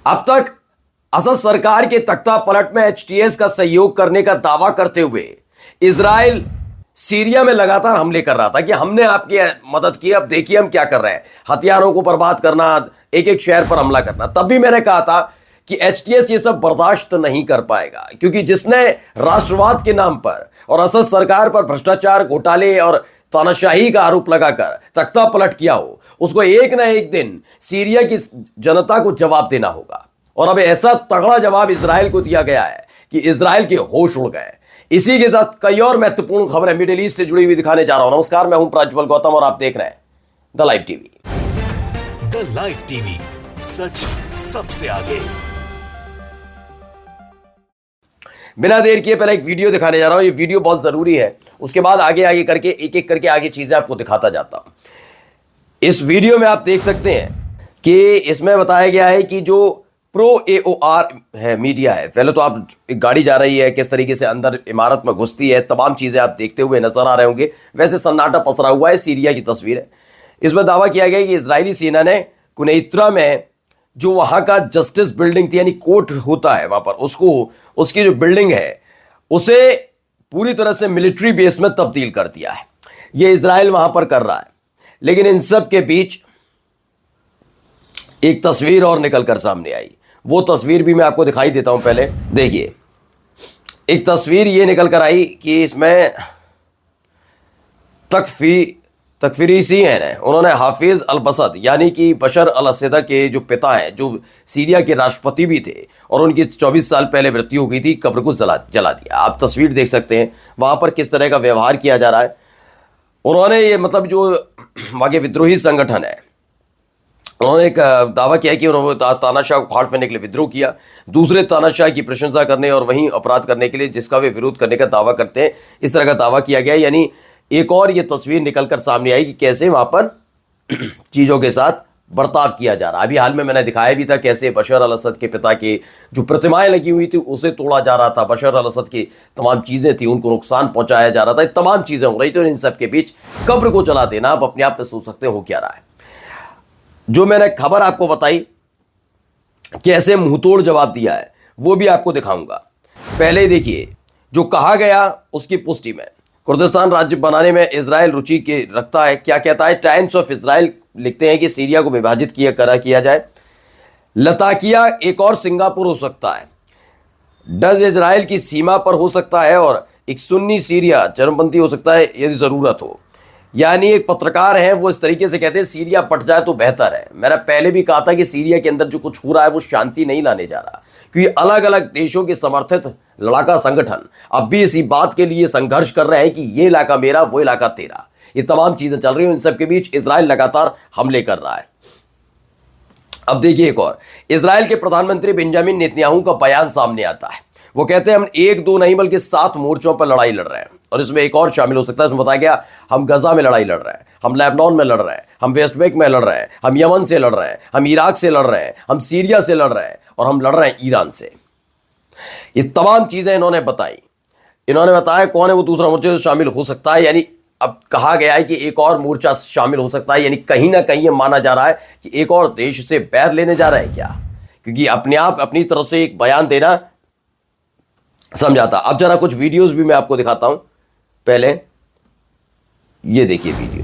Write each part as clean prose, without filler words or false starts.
अब तक असद सरकार के तख्ता पलट में एचटीएस का सहयोग करने का दावा करते हुए इजराइल सीरिया में लगातार हमले कर रहा था कि हमने आपकी मदद की, अब देखिए हम क्या कर रहे हैं, हथियारों को बर्बाद करना, एक एक शहर पर हमला करना। तब भी मैंने कहा था कि एचटीएस ये सब बर्दाश्त नहीं कर पाएगा, क्योंकि जिसने राष्ट्रवाद के नाम पर और असद सरकार पर भ्रष्टाचार, घोटाले और तानाशाही का आरोप लगाकर तख्ता पलट किया हो, उसको एक ना एक दिन सीरिया की जनता को जवाब देना होगा। और अब ऐसा तगड़ा जवाब इजराइल को दिया गया है कि इजराइल के होश उड़ गए। इसी के साथ कई और महत्वपूर्ण खबरें मिडिल ईस्ट से जुड़ी हुई दिखाने जा रहा हूं। नमस्कार, मैं हूं प्रज्वल गौतम और आप देख रहे हैं the live TV. The live TV, सच सबसे आगे। बिना देर किए पहले एक वीडियो दिखाने जा रहा हूं। ये वीडियो बहुत जरूरी है, उसके बाद आगे आगे करके एक एक करके आगे चीजें आपको दिखाता जाता हूं। इस वीडियो में आप देख सकते हैं कि इसमें बताया गया है कि जो प्रो एओआर है, मीडिया है, पहले तो आप एक गाड़ी जा रही है, किस तरीके से अंदर इमारत में घुसती है, तमाम चीजें आप देखते हुए नजर आ रहे होंगे। वैसे सन्नाटा पसरा हुआ है, सीरिया की तस्वीर है। इसमें दावा किया गया कि इजरायली सेना ने कुनैत्रा में जो वहां का जस्टिस बिल्डिंग थी, यानी कोर्ट होता है वहां पर, उसकी जो बिल्डिंग है उसे पूरी तरह से मिलिट्री बेस में तब्दील कर दिया है। यह इजराइल वहां पर कर रहा है। लेकिन इन सब के बीच एक तस्वीर और निकलकर सामने आई। वो तस्वीर भी मैं आपको दिखाई देता हूं। पहले देखिए, एक तस्वीर ये निकल कर आई कि इसमें तकफीरीसी हैं, उन्होंने हाफिज अल बसद यानी कि बशर अल असद के जो पिता हैं, जो सीरिया के राष्ट्रपति भी थे और उनकी 24 साल पहले मृत्यु हो गई थी, कब्र को जला दिया। आप तस्वीर देख सकते हैं वहां पर किस तरह का व्यवहार किया जा रहा है। उन्होंने ये मतलब जो वहां के विद्रोही संगठन है, उन्होंने एक दावा किया कि उन्होंने तानाशाह को फाड़ फेंकने के लिए विद्रोह किया, दूसरे तानाशाह की प्रशंसा करने और वहीं अपराध करने के लिए जिसका वे विरोध करने का दावा करते हैं, इस तरह का दावा किया गया। यानी एक और ये तस्वीर निकलकर सामने आई कि कैसे वहां पर चीजों के साथ बर्ताव किया जा रहा है। अभी हाल में मैंने दिखाया भी था कैसे बशर अल असद के पिता की जो प्रतिमाएं लगी हुई थी उसे तोड़ा जा रहा था, बशर अल असद की तमाम चीजें थी उनको नुकसान पहुंचाया जा रहा था, तमाम चीजें हो रही थी। और इन सब के बीच कब्र को जला देना, आप अपने आप में सोच सकते हो क्या रहा है। जो मैंने खबर आपको बताई, कैसे मुंहतोड़ जवाब दिया है, वो भी आपको दिखाऊंगा। पहले देखिए, जो कहा गया उसकी पुष्टि में, कुर्दिस्तान राज्य बनाने में इजराइल रुचि के रखता है। क्या कहता है टाइम्स ऑफ इजराइल, लिखते हैं कि सीरिया को विभाजित किया जाए, लताकिया एक और सिंगापुर हो सकता है, डज इजराइल की सीमा पर हो सकता है, और एक सुन्नी सीरिया चरमपंथी हो सकता है यदि जरूरत हो। यानी एक पत्रकार हैं, वो इस तरीके से कहते हैं सीरिया पट जाए तो बेहतर है। मैंने पहले भी कहा था कि सीरिया के अंदर जो कुछ हो रहा है वो शांति नहीं लाने जा रहा, क्योंकि अलग अलग देशों के समर्थित लड़ाका संगठन अब भी इसी बात के लिए संघर्ष कर रहे हैं कि ये इलाका मेरा, वो इलाका तेरा। ये तमाम चीजें चल रही हैं। इन सबके बीच इजराइल लगातार हमले कर रहा है। अब देखिए, एक और इजराइल के प्रधानमंत्री बेंजामिन नेतन्याहू का बयान सामने आता है। वो कहते हैं हम एक दो नहीं बल्कि 7 मोर्चों पर लड़ाई लड़ रहे हैं, और इसमें एक और शामिल हो सकता है। इसमें बताया गया हम गजा में लड़ाई लड़ रहे हैं, हम लेबनान में लड़ रहे हैं, हम वेस्ट बैंक में लड़ रहे हैं, हम यमन से लड़ रहे हैं, हम इराक से लड़ रहे हैं, हम सीरिया से लड़ रहे हैं, और हम लड़ रहे हैं ईरान से। ये तमाम चीजें इन्होंने बताई। इन्होंने बताया कौन है वो दूसरा मोर्चा जो शामिल हो सकता है। यानी अब कहा गया है कि एक और मोर्चा शामिल हो सकता है। यानी कहीं ना कहीं ये माना जा रहा है कि एक और देश से बैर लेने जा रहा है क्या, क्योंकि अपने आप अपनी तरफ से एक बयान देना समझाता। अब जरा कुछ वीडियोस भी मैं आपको दिखाता हूं। पहले ये देखिए वीडियो।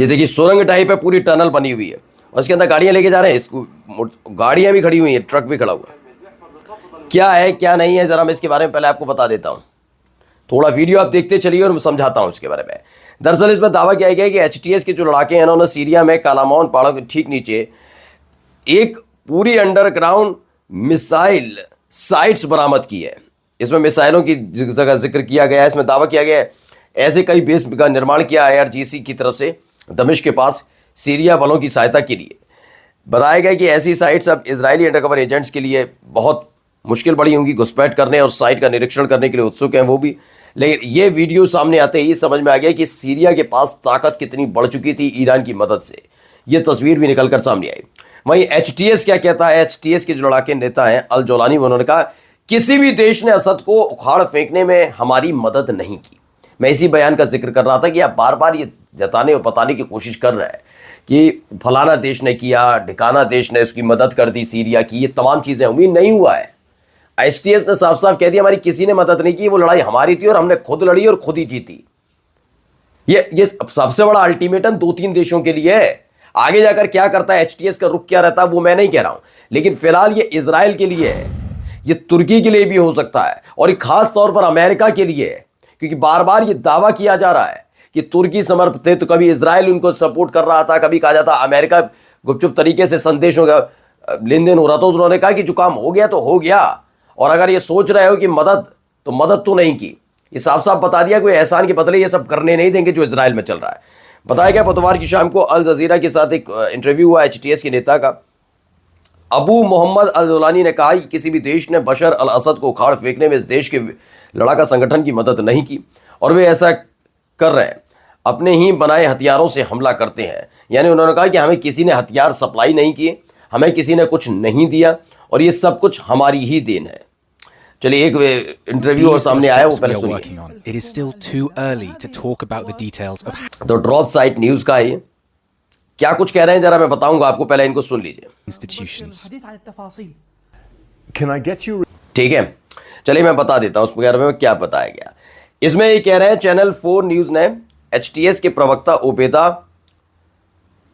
ये देखिए सुरंग टाइप है, पूरी टनल बनी हुई है और इसके अंदर गाड़ियां लेके जा रहे हैं। इसको गाड़ियां भी खड़ी हुई हैं, ट्रक भी खड़ा हुआ है। क्या है क्या नहीं है, जरा मैं इसके बारे में पहले आपको बता देता हूं। थोड़ा वीडियो आप देखते चलिए और मैं समझाता हूं इसके बारे में। दरअसल इसमें दावा किया गया कि एचटीएस के जो लड़ाके हैं उन्होंने सीरिया में कालामौन पहाड़ों के ठीक नीचे एक पूरी अंडरग्राउंड मिसाइल साइट्स बरामद की है। इसमें मिसाइलों की जगह जिक्र किया गया है। इसमें दावा किया गया है ऐसे कई बेस का निर्माण किया IRGC की तरफ से दमिश्क के पास सीरिया बलों की सहायता के लिए। बताया गया कि ऐसी साइट्स अब इजरायली अंडरकवर एजेंट्स के लिए बहुत मुश्किल बड़ी होंगी, घुसपैठ करने और साइट का निरीक्षण करने के लिए उत्सुक हैं वो भी। लेकिन ये वीडियो सामने आते ही समझ में आ गया कि सीरिया के पास ताकत कितनी बढ़ चुकी थी ईरान की मदद से। ये तस्वीर भी निकलकर सामने आई। वहीं एचटीएस क्या कहता है, एचटीएस के जो लड़ाके नेता हैं अल जोलानी, उन्होंने कहा किसी भी देश ने असद को उखाड़ फेंकने में हमारी मदद नहीं की। मैं इसी बयान का जिक्र कर रहा था कि आप बार बार ये जताने और बताने की कोशिश कर रहे हैं कि फलाना देश ने किया, ढिकाना देश ने उसकी मदद कर दी सीरिया की, ये तमाम चीजें उम्मीद नहीं हुआ है। एचटीएस ने साफ साफ कह दिया हमारी किसी ने मदद नहीं की, वो लड़ाई हमारी थी और हमने खुद लड़ी और खुद ही जीती। ये सबसे बड़ा अल्टीमेटम 2-3 देशों के लिए है। आगे जाकर क्या करता है एचटीएस का रुख क्या रहता है वो मैं नहीं कह रहा हूं, लेकिन फिलहाल ये इजराइल के लिए है, ये तुर्की के लिए भी हो सकता है और ये खास तौर पर अमेरिका के लिए है, क्योंकि बार बार ये दावा किया जा रहा है कि तुर्की समर्पित है, तो कभी इजराइल उनको सपोर्ट कर रहा था, कभी कहा जाता अमेरिका गुपचुप तरीके से संदेशों का लेन देन हो रहा था। उन्होंने कहा कि जो काम हो गया तो हो गया, और अगर ये सोच रहे हो कि मदद, तो मदद तो नहीं की। ये साफ साफ बता दिया कोई एहसान के बदले ये सब करने नहीं देंगे जो इजराइल में चल रहा है। बताया गया बुधवार की शाम को अल जजीरा के साथ एक इंटरव्यू हुआ एचटीएस के नेता का। अबू मोहम्मद अल जोलानी ने कहा कि किसी भी देश ने बशर अल असद को उखाड़ फेंकने में इस देश के लड़ाका संगठन की मदद नहीं की और वे ऐसा कर रहे हैं, अपने ही बनाए हथियारों से हमला करते हैं। यानी उन्होंने कहा कि हमें किसी ने हथियार सप्लाई नहीं किए, हमें किसी ने कुछ नहीं दिया और ये सब कुछ हमारी ही देन है। चलिए एक इंटरव्यू और सामने आया, वो पहले सुनिए। It is still too early to talk about the details of तो ड्रॉप साइट न्यूज का है ये, क्या कुछ कह रहे हैं जरा मैं बताऊंगा आपको, पहले इनको सुन लीजिए। institutions. Can I get you? ठीक है, चलिए मैं बता देता हूं उस बारे में क्या बताया गया। इसमें ये कह रहे हैं चैनल 4 न्यूज ने एचटीएस के प्रवक्ता ओबेदा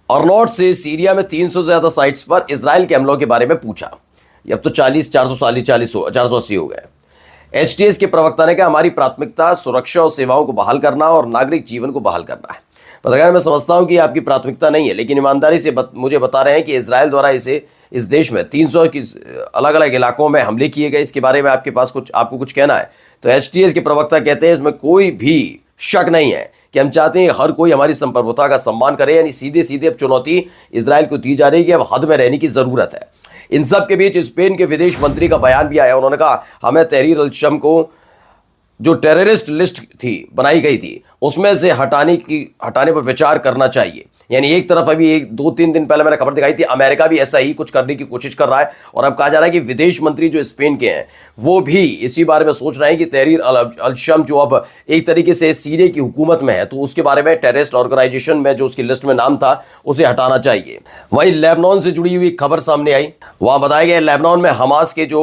अर्नोट से सीरिया में 300 से ज्यादा साइट्स पर इजराइल के हमलों के बारे में पूछा। अब तो 480 हो गए। एचटीएस के प्रवक्ता ने कहा हमारी प्राथमिकता सुरक्षा और सेवाओं को बहाल करना और नागरिक जीवन को बहाल करना है। पत्रकार, मैं समझता हूं कि आपकी प्राथमिकता नहीं है, लेकिन ईमानदारी से मुझे बता रहे हैं कि इजराइल द्वारा इस देश में 300 की अलग अलग इलाकों में हमले किए गए, इसके बारे में आपको कुछ कहना है? तो एचटीएस के प्रवक्ता कहते हैं इसमें कोई भी शक नहीं है कि हम चाहते हैं हर कोई हमारी संप्रभुता का सम्मान करे। यानी सीधे सीधे अब चुनौती इजराइल को दी जा रही है कि अब हद में रहने की जरूरत है। इन सब के बीच स्पेन के विदेश मंत्री का बयान भी आया। उन्होंने कहा हमें तहरीर अल शम को जो टेररिस्ट लिस्ट थी बनाई गई थी उसमें से हटाने पर विचार करना चाहिए। यानी एक तरफ अभी 2-3 दिन पहले मैंने खबर दिखाई थी अमेरिका भी ऐसा ही कुछ करने की कोशिश कर रहा है, और अब कहा जा रहा है कि विदेश मंत्री जो स्पेन के हैं वो भी इसी बारे में सोच रहे हैं कि तहरीर अल शम जो अब एक तरीके से सीरिया की हुकूमत में है, तो उसके बारे में टेररिस्ट ऑर्गेनाइजेशन में जो उसकी लिस्ट में नाम था उसे हटाना चाहिए। वहीं लेबनान से जुड़ी हुई खबर सामने आई। वहां बताया गया लेबनान में हमास के जो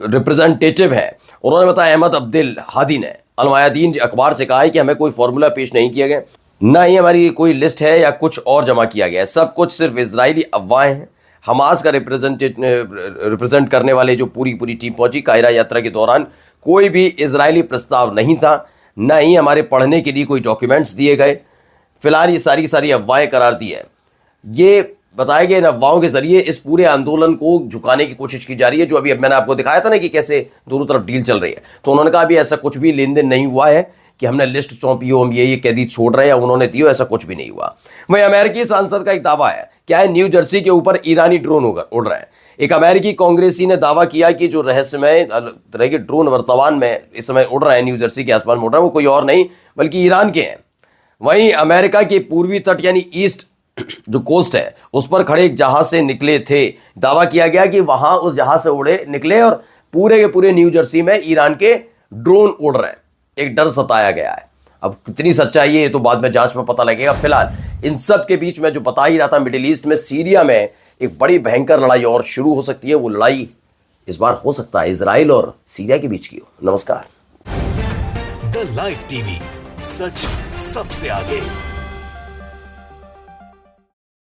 रिप्रेजेंटेटिव है उन्होंने बताया अहमद अब्दुल हादी ने अल मयादीन अखबार से कहा है कि हमें कोई फॉर्मूला पेश नहीं किया गया, ना ही हमारी कोई लिस्ट है या कुछ और जमा किया गया है, सब कुछ सिर्फ इजरायली अफवाहें हैं। हमास का रिप्रेजेंट करने वाले जो पूरी टीम पहुंची कायरा यात्रा के दौरान कोई भी इजरायली प्रस्ताव नहीं था, ना ही हमारे पढ़ने के लिए कोई डॉक्यूमेंट्स दिए गए। फिलहाल ये सारी अफवाहें करार दी है। ये बताए गए इन अफवाहों के जरिए इस पूरे आंदोलन को झुकाने की कोशिश की जा रही है, जो अभी मैंने आपको दिखाया था ना कि कैसे दोनों तरफ डील चल रही है। तो उन्होंने कहा अभी ऐसा कुछ भी लेन देन नहीं हुआ है कि हमने लिस्ट सौंपी हो, हम ये कैदी छोड़ रहे हैं या उन्होंने दी हो, ऐसा कुछ भी नहीं हुआ। वहीं अमेरिकी सांसद का एक दावा है, क्या है, न्यू जर्सी के ऊपर ईरानी ड्रोन उड़ रहे हैं। एक अमेरिकी कांग्रेसी ने दावा किया कि जो रहस्यमय तरह के ड्रोन वर्तमान में इस समय उड़ रहे हैं, न्यू जर्सी के आसमान में उड़ रहे हैं, वो कोई और नहीं बल्कि ईरान के हैं। वहीं अमेरिका के पूर्वी तट यानी ईस्ट जो कोस्ट है उस पर खड़े एक जहाज से निकले थे। दावा किया गया कि वहां उस जहाज से निकले और पूरे के पूरे न्यू जर्सी में ईरान के ड्रोन उड़ रहे हैं। एक डर सताया गया है। अब कितनी सच्चाई है ये तो बाद में जांच में पता लगेगा। फिलहाल इन सब के बीच में जो बता ही रहा था, मिडिल ईस्ट में सीरिया में एक बड़ी भयंकर लड़ाई और शुरू हो सकती है। वो लड़ाई इस बार हो सकता है इजराइल और सीरिया के बीच की हो। नमस्कार। द लाइव टीवी, सच सबसे आगे।